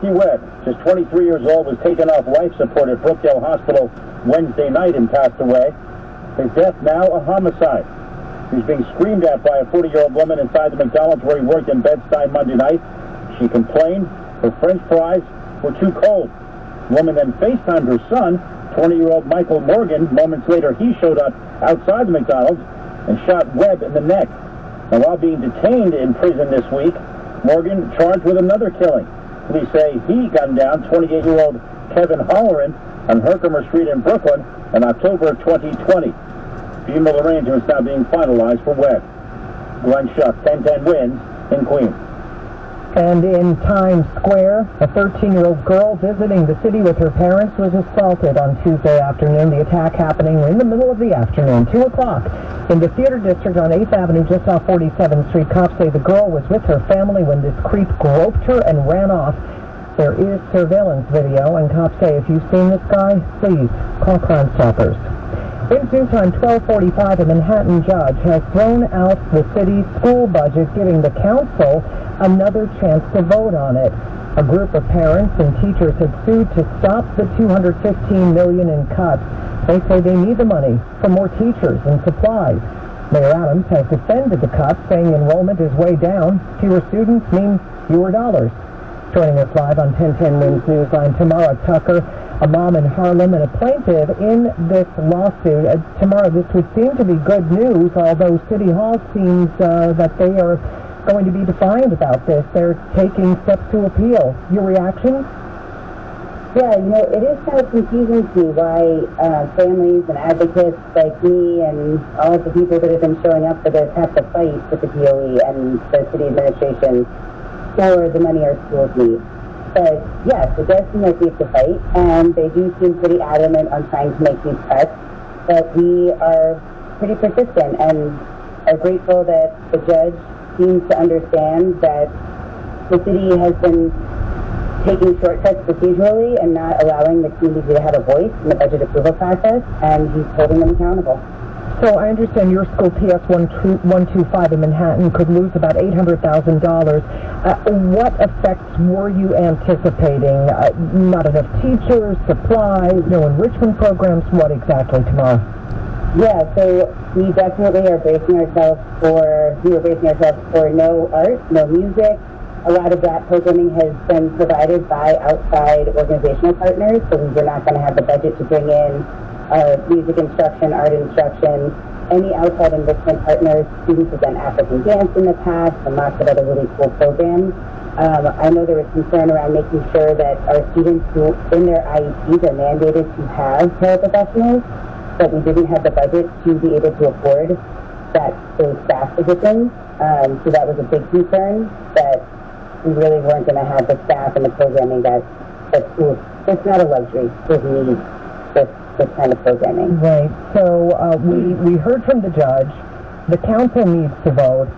Ricky Webb, just 23 years old, was taken off life support at Brookdale Hospital Wednesday night and passed away. His death now a homicide. He's being screamed at by a 40-year-old woman inside the McDonald's where he worked in Bed-Stuy Monday night. She complained her French fries were too cold. The woman then FaceTimed her son, 20-year-old Michael Morgan. Moments later, he showed up outside the McDonald's and shot Webb in the neck. Now, while being detained in prison this week, Morgan charged with another killing. Police say he gunned down 28-year-old Kevin Holleran on Herkimer Street in Brooklyn in October of 2020. Funeral arrangements now being finalized for Webb. Glenn Shuck, 1010 wins in Queens. And in Times Square, a 13-year-old girl visiting the city with her parents was assaulted on Tuesday afternoon. The attack happening in the middle of the afternoon, 2 o'clock, in the Theater District on 8th Avenue, just off 47th Street. Cops say the girl was with her family when this creep groped her and ran off. There is surveillance video, and cops say if you've seen this guy, please call Crime Stoppers. In Zoo time, 12:45, a Manhattan judge has thrown out the city's school budget, giving the council another chance to vote on it. A group of parents and teachers had sued to stop the $215 million in cuts. They say they need the money for more teachers and supplies. Mayor Adams has defended the cuts, saying enrollment is way down. Fewer students mean fewer dollars. Joining us live on 1010 Wins Newsline, Tamara Tucker, a mom in Harlem and a plaintiff in this lawsuit. Tamara, this would seem to be good news, although City Hall seems that they are going to be defiant about this. They're taking steps to appeal. Your reaction? Yeah, it is kind of confusing to me why families and advocates like me and all of the people that have been showing up for this have to fight with the DOE and the city administration for the money our schools need. But yes, it does seem like we have to fight, and they do seem pretty adamant on trying to make these cuts. But we are pretty persistent and are grateful that the judge seems to understand that the city has been taking shortcuts procedurally and not allowing the community to have a voice in the budget approval process, and he's holding them accountable. So I understand your school, PS 125 in Manhattan, could lose about $800,000. What effects were you anticipating? Not enough teachers, supplies, no enrichment programs? What exactly, Tamara? Yeah, so we definitely are bracing ourselves for no art, no music. A lot of that programming has been provided by outside organizational partners, so we were not going to have the budget to bring in music instruction, art instruction, any outside enrichment partners. Students have done African dance in the past and lots of other really cool programs. I know there was concern around making sure that our students who in their IEPs are mandated to have paraprofessionals, but we didn't have the budget to be able to afford those staff positions. So that was a big concern, that we really weren't going to have the staff and the programming that schools, it's not a luxury. Schools need this kind of programming. Right. So we heard from the judge. The council needs to vote.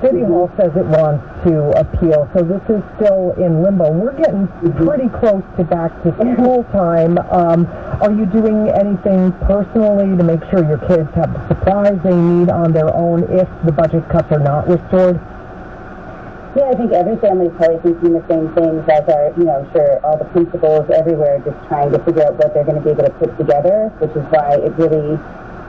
City Hall says it wants to appeal, so this is still in limbo. We're getting pretty close to back to school time. Are you doing anything personally to make sure your kids have the supplies they need on their own if the budget cuts are not restored? Yeah, I think every family is probably thinking the same things as sure, all the principals everywhere just trying to figure out what they're going to be able to put together, which is why it really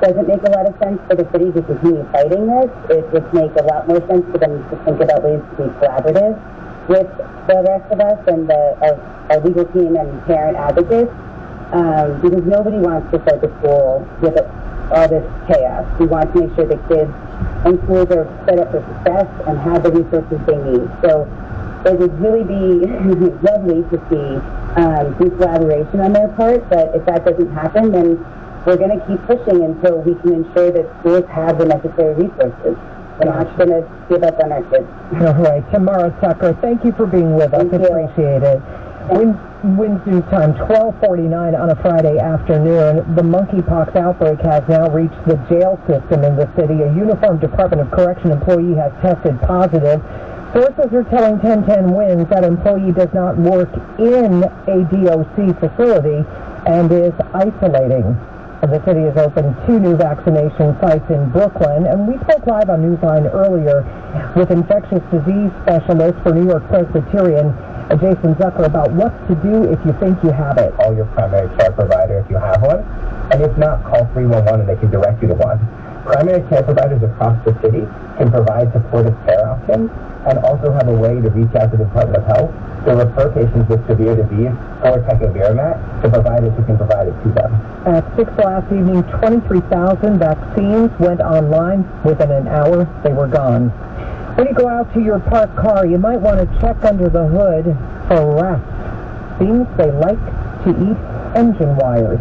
doesn't make a lot of sense for the city to continue fighting this. It would make a lot more sense for them to think about ways to be collaborative with the rest of us and our legal team and parent advocates, because nobody wants to start the school with all this chaos. We want to make sure the kids and schools are set up for success and have the resources they need. So it would really be lovely to see some collaboration on their part, but if that doesn't happen, then we're going to keep pushing until we can ensure that schools have the necessary resources. We're not going to give up on our kids. All right. Tamara Tucker, thank you for being with us. Appreciate it. Wins News time, 12:49 on a Friday afternoon. The monkeypox outbreak has now reached the jail system in the city. A uniformed Department of Correction employee has tested positive. Sources are telling 1010 Wins that employee does not work in a DOC facility and is isolating. The city has opened 2 new vaccination sites in Brooklyn, and we spoke live on Newsline earlier with infectious disease specialist for New York Presbyterian Jason Zucker about what to do if you think you have it. Call your primary care provider if you have one, and if not, call 311 and they can direct you to one. Primary care providers across the city can provide supportive care options and also have a way to reach out to the Department of Health to refer patients with severe disease for tecovirimat to providers who can provide it to them. At 6 last evening, 23,000 vaccines went online. Within an hour, they were gone. When you go out to your parked car, you might want to check under the hood for rats. Seems they like to eat engine wires.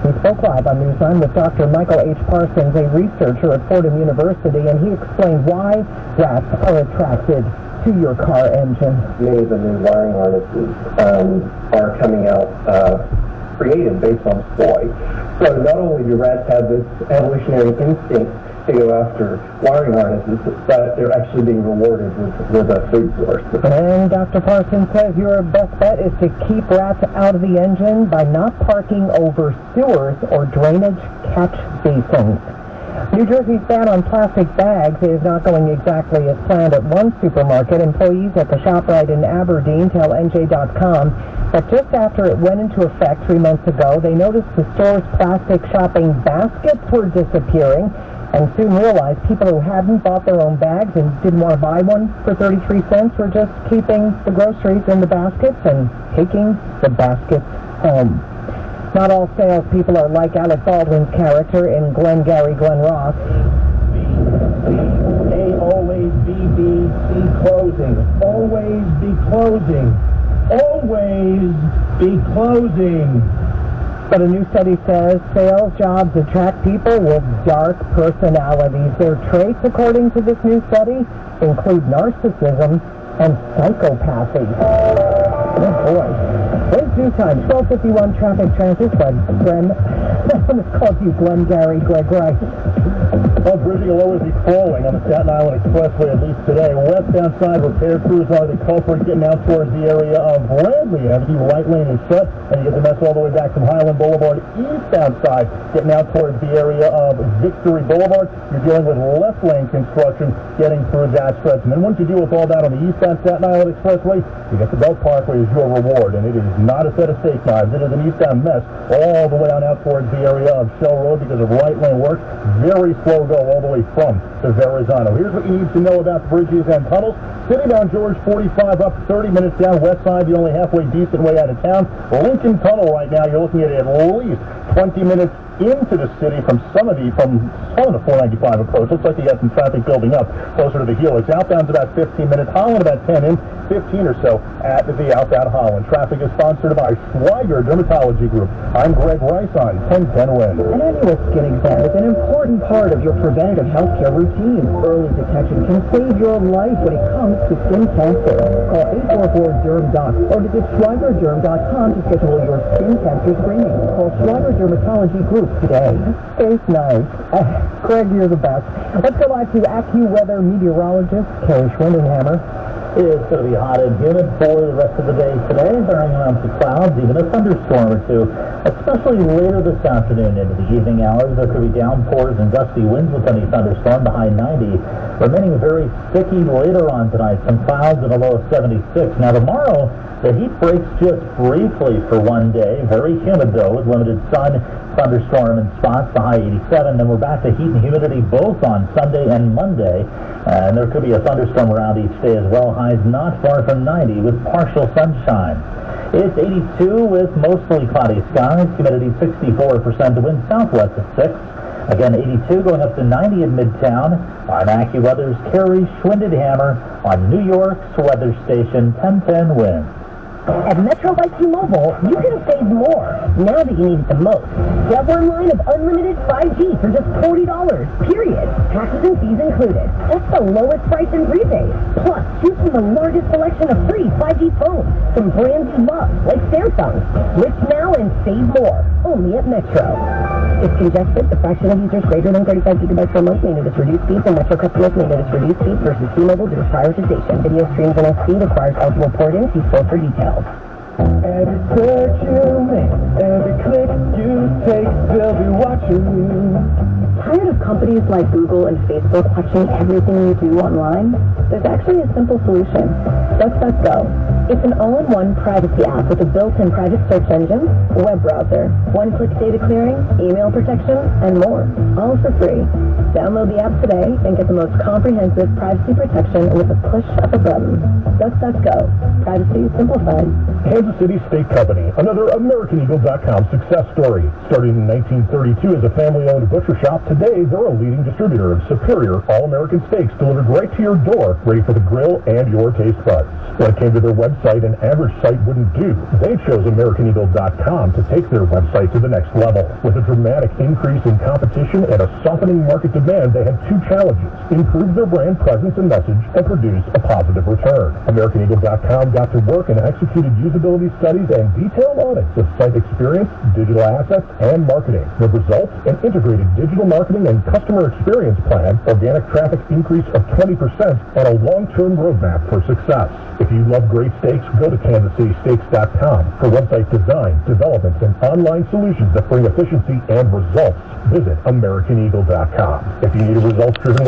We spoke live on Newsline with Dr. Michael H. Parsons, a researcher at Fordham University, and he explained why rats are attracted to your car engine. Many of the new wiring harnesses are coming out created based on soy. So not only do rats have this evolutionary instinct to go after wiring harnesses, but they're actually being rewarded with a food source. And Dr. Parsons says your best bet is to keep rats out of the engine by not parking over sewers or drainage catch basins. New Jersey's ban on plastic bags is not going exactly as planned at one supermarket. Employees at the ShopRite in Aberdeen tell NJ.com that just after it went into effect 3 months ago, they noticed the store's plastic shopping baskets were disappearing and soon realized people who hadn't bought their own bags and didn't want to buy one for 33 cents were just keeping the groceries in the baskets and taking the baskets home. Not all salespeople are like Alec Baldwin's character in Glengarry Glen Ross. Always be closing. Always be closing. Always be closing. But a new study says sales jobs attract people with dark personalities. Their traits, according to this new study, include narcissism and psychopathy. Oh boy. It's due time, 12:51 traffic transit. Glenn, I almost called you Glengarry, Greg Rice. Well, bridging will always be crawling on the Staten Island Expressway, at least today. Westbound side, repair crews are the culprit getting out towards the area of Bradley Avenue. Right lane is shut, and you get the mess all the way back from Highland Boulevard. Eastbound side, getting out towards the area of Victory Boulevard. You're dealing with left lane construction getting through that stretch. And then once you deal with all that on the eastbound Staten Island Expressway, you get the Belt Parkway as your reward. And it is not a set of steak knives. It is an eastbound mess all the way on out towards the area of Shell Road because of right lane work. Very slow go all the way from to Verrazano. Here's what you need to know about bridges and tunnels. Citybound George 45 up 30 minutes down. West side, the only halfway decent way out of town. Lincoln Tunnel right now, you're looking at least 20 minutes into the city from some of the 495 approach. Looks like you got some traffic building up closer to the Helix. Outbound's about 15 minutes. Holland about 10 in. 15 or so at the outbound Holland. Traffic is sponsored by Schweiger Dermatology Group. I'm Greg Rice on 1010 Win. An annual skin exam is an important part of your preventative health care routine. Early detection can save your life when it comes to skin cancer. Call 844-DERM-DOC or visit SchweigerDerm.com to schedule your skin cancer screening. Call Schweiger Dermatology Group today. Space nice. Greg, you're the best. Let's go live to AccuWeather meteorologist Carrie Schwindenhammer. It's going to be hot and humid for the rest of the day today, varying around to clouds, even a thunderstorm or two, especially later this afternoon into the evening hours. There could be downpours and gusty winds with any thunderstorm, the high 90. Remaining very sticky later on tonight, some clouds and a low of 76. Now tomorrow, the heat breaks just briefly for one day, very humid though, with limited sun, thunderstorm in spots, the high 87. Then we're back to heat and humidity both on Sunday and Monday. And there could be a thunderstorm around each day as well. Highs not far from 90 with partial sunshine. It's 82 with mostly cloudy skies. Humidity 64%. The wind southwest at 6. Again, 82 going up to 90 in Midtown. I'm AccuWeather's Carrie Schwindenhammer on New York's weather station 1010 Win. At Metro by T-Mobile, you can save more now that you need it the most. Get one line of unlimited 5G for just $40, period. Taxes and fees included. That's the lowest price in prepaid. Plus, choose from the largest selection of free 5G phones from brands you love, like Samsung. Switch now and save more. Only at Metro. If congested, the fraction of users greater than 35 gigabytes per month may notice reduced speeds, and Metro customers may notice reduced speeds versus T-Mobile due to prioritization. Video streams in SD requires eligible port-in. See store for details. Every search you make, every click you take, they'll be watching you. Tired of companies like Google and Facebook watching everything you do online? There's actually a simple solution. Go. It's an all-in-one privacy app with a built-in private search engine, web browser, one-click data clearing, email protection, and more. All for free. Download the app today and get the most comprehensive privacy protection with a push of a button. DuckDuckGo. Privacy simplified. Kansas City Steak Company, another AmericanEagle.com success story. Starting in 1932 as a family-owned butcher shop, today they're a leading distributor of superior all-American steaks delivered right to your door, ready for the grill and your taste buds. When it came to their website, an average site wouldn't do. They chose AmericanEagle.com to take their website to the next level. With a dramatic increase in competition and a softening market demand, they had two challenges: improve their brand presence and message, and produce a positive return. AmericanEagle.com got to work and executed usability studies and detailed audits of site experience, digital assets, and marketing. The results: an integrated digital marketing and customer experience plan, organic traffic increase of 20%, and a long-term roadmap for success. If you love great steaks, go to KansasCitySteaks.com for website design, development, and online solutions that bring efficiency and results. Visit AmericanEagle.com. If you need a results-driven